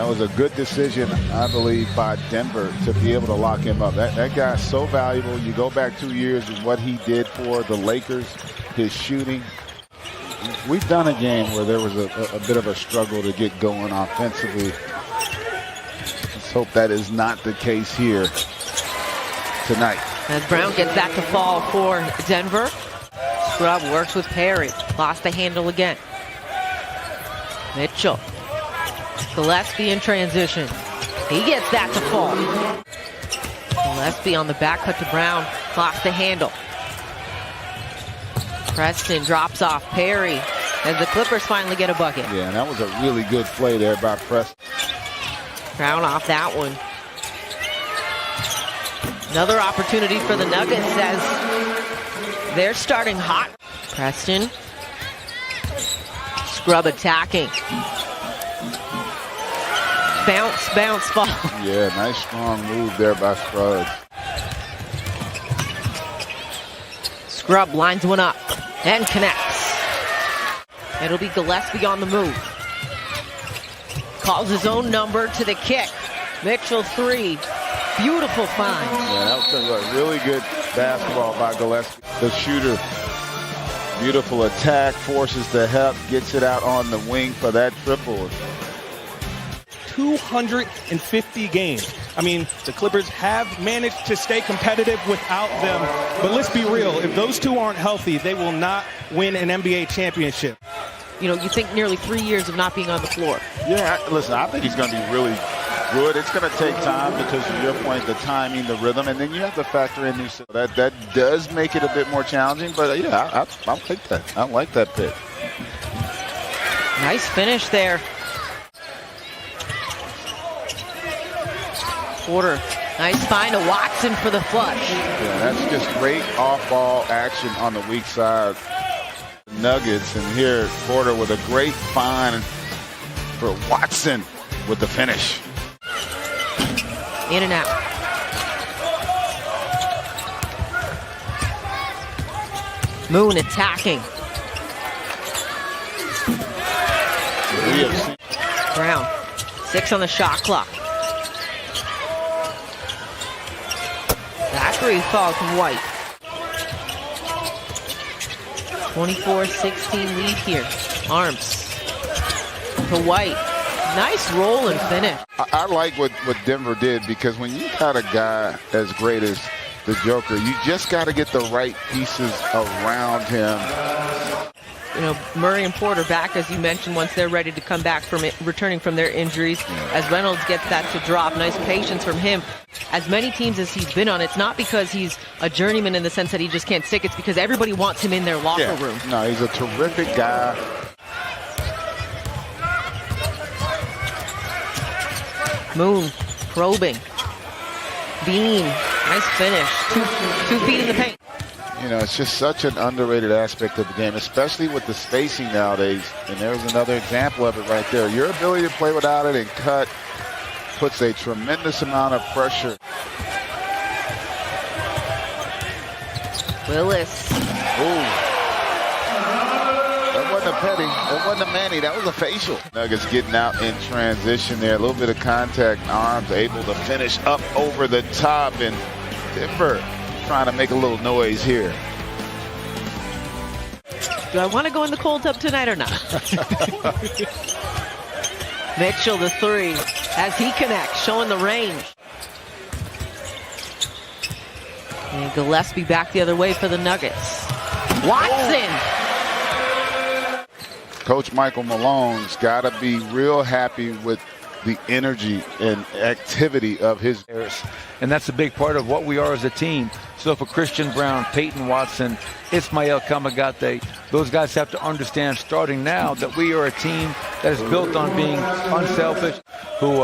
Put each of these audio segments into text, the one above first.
it was a good decision, I believe, by Denver to be able to lock him up. That guy's so valuable. You go back 2 years and what he did for the Lakers, his shooting. We've done a game where there was a bit of a struggle to get going offensively. Let's hope that is not the case here tonight. As Brown gets that to fall for Denver. Scrubb works with Perry. Lost the handle again. Mitchell. Gillespie in transition. He gets that to fall. Gillespie on the back cut to Brown. Lost the handle. Preston drops off Perry as the Clippers finally get a bucket. Yeah, and that was a really good play there by Preston. Brown off that one. Another opportunity for the Nuggets as they're starting hot. Preston. Scrubb attacking. Bounce, bounce, fall. Yeah, nice strong move there by Scrubb. Scrubb lines one up and connects. It'll be Gillespie on the move. Calls his own number to the kick. Mitchell three. Beautiful find. Yeah, that was a really good basketball by Gillespie. The shooter. Beautiful attack, forces the help, gets it out on the wing for that triple. 250 games. I mean, the Clippers have managed to stay competitive without them. But let's be real, if those two aren't healthy, they will not win an NBA championship. You know, you think nearly 3 years of not being on the floor. Yeah, listen, I think he's going to be really good. It's going to take time because of your point, the timing, the rhythm, and then you have to factor in new stuff. That does make it a bit more challenging, but yeah, I like that. I like that pick. Nice finish there. Porter, nice find to Watson for the flush. Yeah, that's just great off-ball action on the weak side. Nuggets, and here Porter with a great find for Watson with the finish. In and out. Moon attacking. Brown, 6 on the shot clock. Zachary falls from White. 24-16 lead here. Arms to White. Nice roll and finish. I like what Denver did, because when you got a guy as great as the Joker, you just got to get the right pieces around him. You know, Murray and Porter back, as you mentioned, once they're ready to come back from it, returning from their injuries. As Reynolds gets that to drop, nice patience from him. As many teams as he's been on, it's not because he's a journeyman in the sense that he just can't stick. It's because everybody wants him in their locker room. No, he's a terrific guy. Moon probing. Bean, nice finish. Two feet in the paint. You know, it's just such an underrated aspect of the game, especially with the spacing nowadays. And there's another example of it right there. Your ability to play without it and cut puts a tremendous amount of pressure. Willis. Ooh. That wasn't a petty. That wasn't a Manny. That was a facial. Nuggets getting out in transition there. A little bit of contact. Arms able to finish up over the top. And Denver trying to make a little noise here. Do I want to go in the cold tub tonight or not? Mitchell the three as he connects, showing the range. And Gillespie back the other way for the Nuggets. Watson! Coach Michael Malone's got to be real happy with the energy and activity of his players. And that's a big part of what we are as a team. So for Christian Brown, Peyton Watson, Ismael Kamagate, those guys have to understand starting now that we are a team that is built on being unselfish, who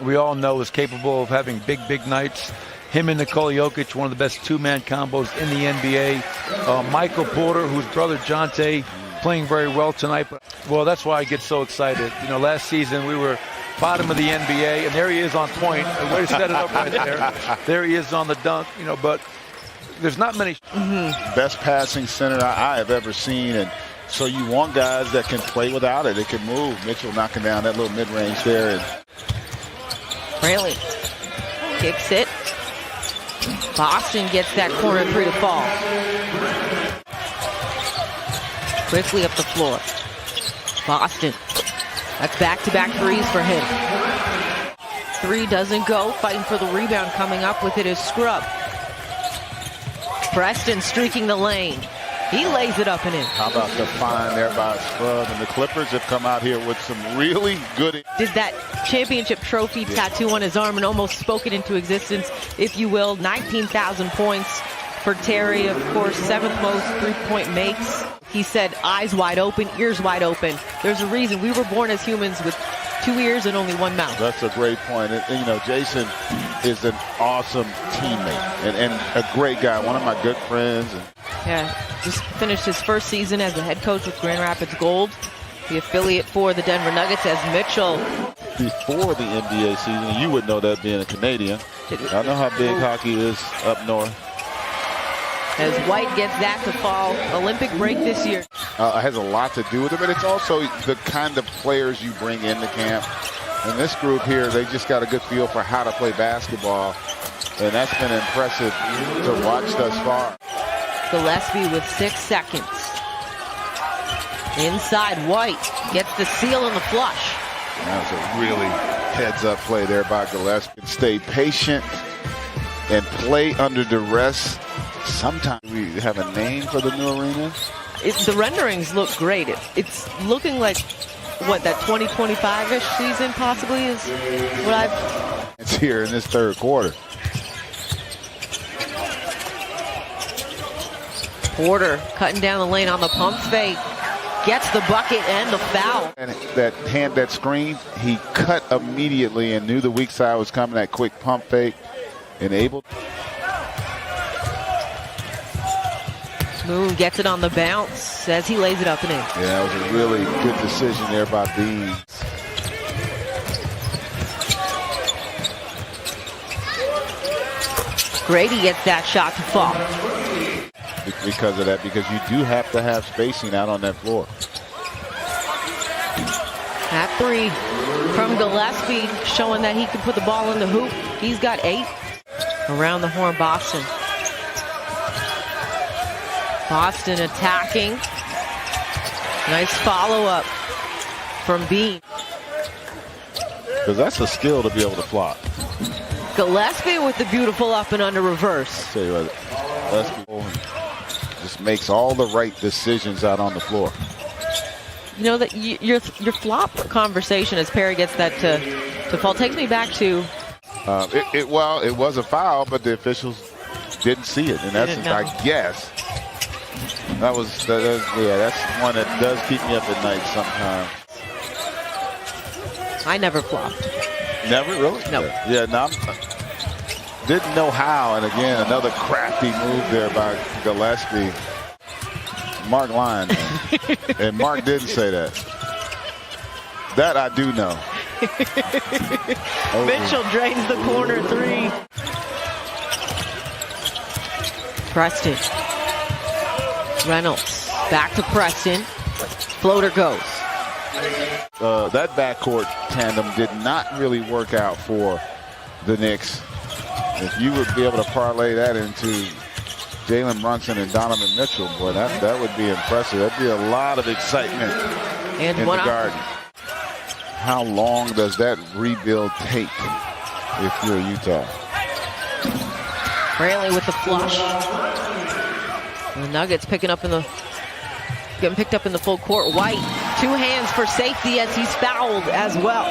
we all know is capable of having big nights. Him and Nikola Jokic, one of the best two-man combos in the NBA. Michael Porter, whose brother Jonte, playing very well tonight. Well, that's why I get so excited. You know, last season we were bottom of the NBA, and there he is on point. Way to set it up right there. There he is on the dunk, you know, but there's not many. Best passing center I have ever seen, and so you want guys that can play without it. They can move. Mitchell knocking down that little mid-range there. And Brantley kicks it. Boston gets that corner three to fall. Quickly up the floor. Boston. That's back-to-back threes for him. Three doesn't go. Fighting for the rebound. Coming up with it is Scrubb. Preston streaking the lane. He lays it up and in. How about the find there by Scrubb? And the Clippers have come out here with some really good... Did that championship trophy tattoo on his arm and almost spoke it into existence, if you will. 19,000 points for Terry. Of course, 7th most three-point makes. He said eyes wide open, ears wide open. There's a reason we were born as humans with 2 ears and only 1 mouth. That's a great point. And, you know, Jason is an awesome teammate and a great guy, one of my good friends. Yeah, just finished his first season as the head coach with Grand Rapids Gold, the affiliate for the Denver Nuggets, as Mitchell. Before the NBA season, you would know that being a Canadian. I know how big hockey is up north. As White gets that to fall. Olympic break this year. It has a lot to do with it, but it's also the kind of players you bring into camp. And this group here, they just got a good feel for how to play basketball. And that's been impressive to watch thus far. Gillespie with 6 seconds. Inside, White gets the seal and the flush. That was a really heads-up play there by Gillespie. Stay patient and play under duress. Sometimes we have a name for the new arena. The renderings look great. It's looking like, what, that 2025-ish season possibly is what I've... It's here in this third quarter. Porter cutting down the lane on the pump fake. Gets the bucket and the foul. And that screen, he cut immediately and knew the weak side was coming. That quick pump fake, enabled. Moon gets it on the bounce as he lays it up and in. Yeah, that was a really good decision there by Bean. Grady gets that shot to fall. Because of that, because you do have to have spacing out on that floor. That three from Gillespie showing that he can put the ball in the hoop. He's got 8. Around the horn, Boston. Boston attacking. Nice follow-up from Bean. Because that's a skill to be able to plot. Gillespie with the beautiful up and under reverse. I'll tell you what, Gillespie just makes all the right decisions out on the floor. You know, that your flop conversation as Perry gets that to fall takes me back to... it was a foul, but the officials didn't see it. In essence, I guess. That's one that does keep me up at night sometimes. I never flopped. Never? Really? No. Yeah, no. Didn't know how, and again, another crafty move there by Gillespie. Mark lying, man. And Mark didn't say that. That I do know. Mitchell drains the corner 3. Preston. Reynolds back to Preston. Floater goes. That backcourt tandem did not really work out for the Knicks. If you would be able to parlay that into Jalen Brunson and Donovan Mitchell, boy, that would be impressive. That'd be a lot of excitement in the Garden. How long does that rebuild take if you're Utah? Brantley with the flush. The Nuggets getting picked up in the full court. White, 2 hands for safety as he's fouled as well.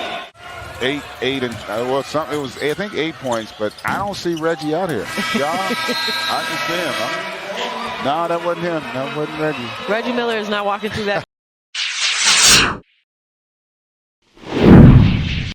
8 and it was I think 8 points, but I don't see Reggie out here. Y'all, I can see him. No, that wasn't him. That wasn't Reggie. Reggie Miller is not walking through that